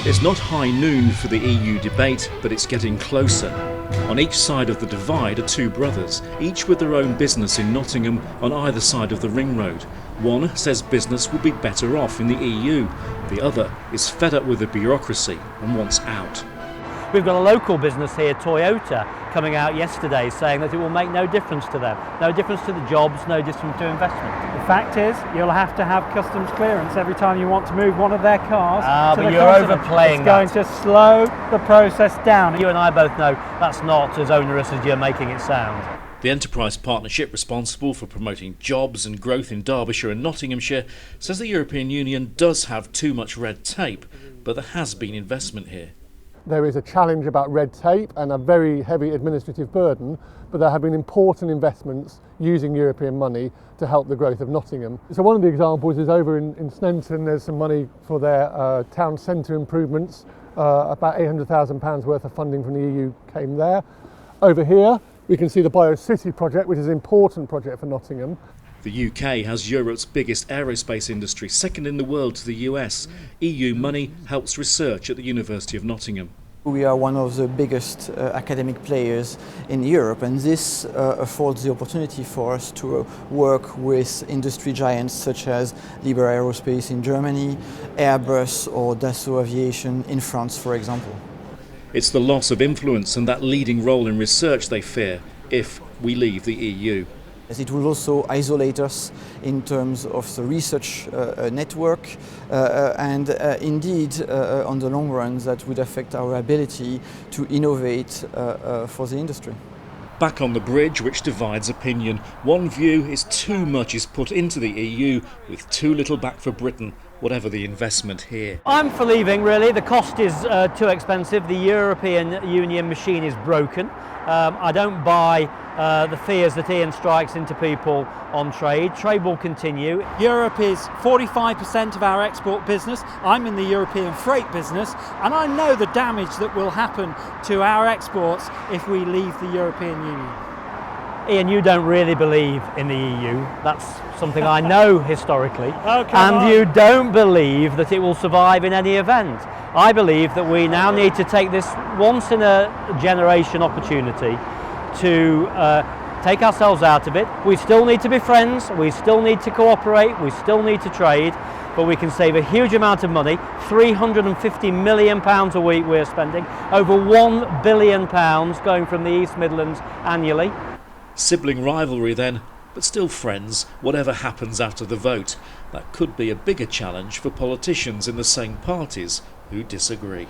It's not high noon for the EU debate, but it's getting closer. On each side of the divide are two brothers, each with their own business in Nottingham on either side of the ring road. One says business would be better off in the EU. The other is fed up with the bureaucracy and wants out. We've got a local business here, Toyota, coming out yesterday saying that it will make no difference to them, no difference to the jobs, no difference to investment. The fact is, you'll have to have customs clearance every time you want to move one of their cars to but the you're continent. overplaying It's going to slow the process down. You and I both know that's not as onerous as you're making it sound. The enterprise partnership responsible for promoting jobs and growth in Derbyshire and Nottinghamshire says the European Union does have too much red tape, but there has been investment here. There is a challenge about red tape and a very heavy administrative burden, but there have been important investments using European money to help the growth of Nottingham. So one of the examples is over in Sneinton. There's some money for their town centre improvements. About £800,000 worth of funding from the EU came there. Over here we can see the BioCity project, which is an important project for Nottingham. The UK has Europe's biggest aerospace industry, second in the world to the US. EU money helps research at the University of Nottingham. We are one of the biggest academic players in Europe, and this affords the opportunity for us to work with industry giants such as Liebherr Aerospace in Germany, Airbus or Dassault Aviation in France, for example. It's the loss of influence and that leading role in research they fear if we leave the EU. It will also isolate us in terms of the research network and indeed on the long run that would affect our ability to innovate for the industry. Back on the bridge which divides opinion, one view is too much is put into the EU with too little back for Britain, whatever the investment here. I'm for leaving, really. The cost is too expensive. The European Union machine is broken. I don't buy the fears that Ian strikes into people on trade. Trade will continue. Europe is 45% of our export business. I'm in the European freight business, and I know the damage that will happen to our exports if we leave the European Union. Ian, you don't really believe in the EU. That's something I know historically. on. You don't believe that it will survive in any event. I believe that we now need to take this once in a generation opportunity to take ourselves out of it. We still need to be friends, we still need to cooperate, we still need to trade, but we can save a huge amount of money. £350 million a week we're spending, over £1 billion going from the East Midlands annually. Sibling rivalry then, but still friends, whatever happens after the vote. That could be a bigger challenge for politicians in the same parties who disagree.